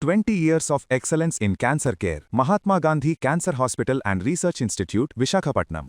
20 years of excellence in cancer care. Mahatma Gandhi Cancer Hospital and Research Institute, Visakhapatnam.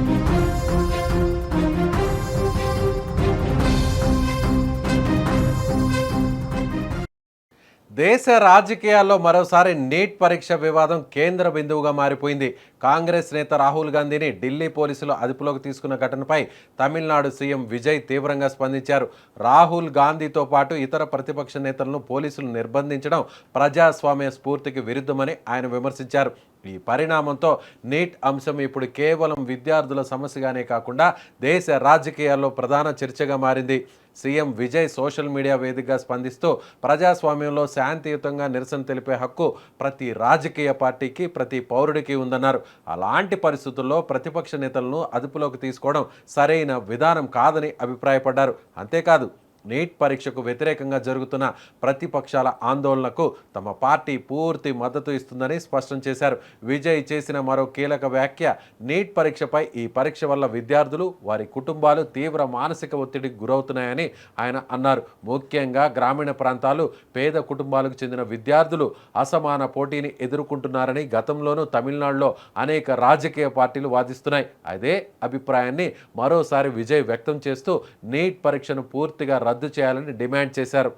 దేశ రాజకీయాల్లో మరోసారి neat పరీక్ష వివాదం కేంద్ర బిందువుగా మారిపోయింది. కాంగ్రెస్ నేత రాహుల్ గాంధీని ఢిల్లీ పోలీసులు అదుపులోకి తీసుకున్న ఘటనపై తమిళనాడు సీఎం విజయ్ తీవ్రంగా స్పందించారు. రాహుల్ గాంధీతో పాటు ఇతర ప్రతిపక్ష నేతలను పోలీసులు నిర్బంధించడం ప్రజాస్వామ్య స్ఫూర్తికి విరుద్ధమని ఆయన విమర్శించారు. ఈ పరిణామంతో నీట్ అంశం ఇప్పుడు కేవలం విద్యార్థుల సమస్యగానే కాకుండా దేశ రాజకీయాల్లో ప్రధాన చర్చగా మారింది. సీఎం విజయ్ సోషల్ మీడియా వేదికగా స్పందిస్తూ ప్రజాస్వామ్యంలో శాంతియుతంగా నిరసన తెలిపే హక్కు ప్రతి రాజకీయ పార్టీకి, ప్రతి పౌరుడికి ఉందన్నారు. అలాంటి పరిస్థితుల్లో ప్రతిపక్ష నేతలను అదుపులోకి తీసుకోవడం సరైన విధానం కాదని అభిప్రాయపడ్డారు. అంతేకాదు, నీట్ పరీక్షకు వ్యతిరేకంగా జరుగుతున్న ప్రతిపక్షాల ఆందోళనకు తమ పార్టీ పూర్తి మద్దతు ఇస్తుందని స్పష్టం చేశారు. విజయ్ చేసిన మరో కీలక వ్యాఖ్య, నీట్ పరీక్షపై ఈ పరీక్ష వల్ల విద్యార్థులు, వారి కుటుంబాలు తీవ్ర మానసిక ఒత్తిడికి గురవుతున్నాయని ఆయన అన్నారు. ముఖ్యంగా గ్రామీణ ప్రాంతాలు, పేద కుటుంబాలకు చెందిన విద్యార్థులు అసమాన పోటీని ఎదుర్కొంటున్నారని గతంలోనూ తమిళనాడులో అనేక రాజకీయ పార్టీలు వాదిస్తున్నాయి. అదే అభిప్రాయాన్ని మరోసారి విజయ్ వ్యక్తం చేస్తూ నీట్ పరీక్షను పూర్తిగా రద్దు చేయాలని డిమాండ్ చేశారు.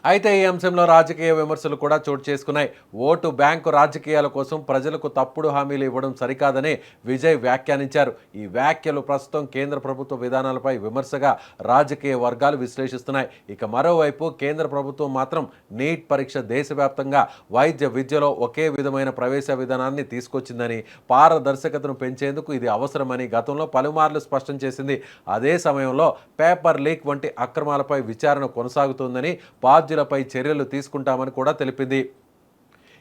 అయితే ఈ అంశంలో రాజకీయ విమర్శలు కూడా చోటు చేసుకున్నాయి. ఓటు బ్యాంకు రాజకీయాల కోసం ప్రజలకు తప్పుడు హామీలు ఇవ్వడం సరికాదని విజయ్ వ్యాఖ్యానించారు. ఈ వ్యాఖ్యలు ప్రస్తుతం కేంద్ర ప్రభుత్వ విధానాలపై విమర్శగా రాజకీయ వర్గాలు విశ్లేషిస్తున్నాయి. ఇక మరోవైపు కేంద్ర ప్రభుత్వం మాత్రం నీట్ పరీక్ష దేశవ్యాప్తంగా వైద్య విద్యలో ఒకే విధమైన ప్రవేశ విధానాన్ని తీసుకొచ్చిందని, పారదర్శకతను పెంచేందుకు ఇది అవసరమని గతంలో పలుమార్లు స్పష్టం చేసింది. అదే సమయంలో పేపర్ లీక్ వంటి అక్రమాలపై విచారణ కొనసాగుతోందని, బాధ్యులపై చర్యలు తీసుకుంటామని కూడా తెలిపింది.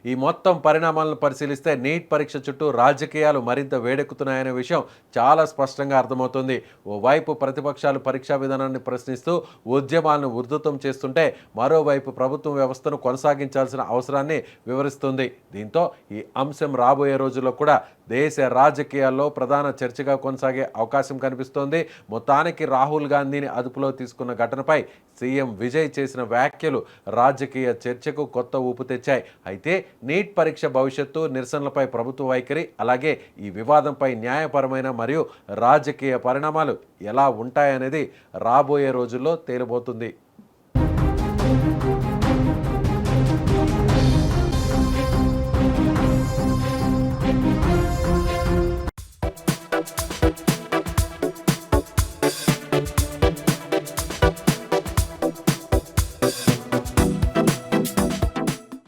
ఈ మొత్తం పరిణామాలను పరిశీలిస్తే నీట్ పరీక్ష చుట్టూ రాజకీయాలు మరింత వేడెక్కుతున్నాయనే విషయం చాలా స్పష్టంగా అర్థమవుతుంది. ఓవైపు ప్రతిపక్షాలు పరీక్షా విధానాన్ని ప్రశ్నిస్తూ ఉద్యమాలను ఉధృతం చేస్తుంటే, మరోవైపు ప్రభుత్వం వ్యవస్థను కొనసాగించాల్సిన అవసరాన్ని వివరిస్తుంది. దీంతో ఈ అంశం రాబోయే రోజుల్లో కూడా దేశ రాజకీయాల్లో ప్రధాన చర్చగా కొనసాగే అవకాశం కనిపిస్తోంది. మొత్తానికి రాహుల్ గాంధీని అదుపులో తీసుకున్న ఘటనపై సీఎం విజయ్ చేసిన వ్యాఖ్యలు రాజకీయ చర్చకు కొత్త ఊపు తెచ్చాయి. అయితే నీట్ పరీక్ష భవిష్యత్తు, నిరసనలపై ప్రభుత్వ వైఖరి, అలాగే ఈ వివాదంపై న్యాయపరమైన మరియు రాజకీయ పరిణామాలు ఎలా ఉంటాయనేది రాబోయే రోజుల్లో తేలిపోతుంది.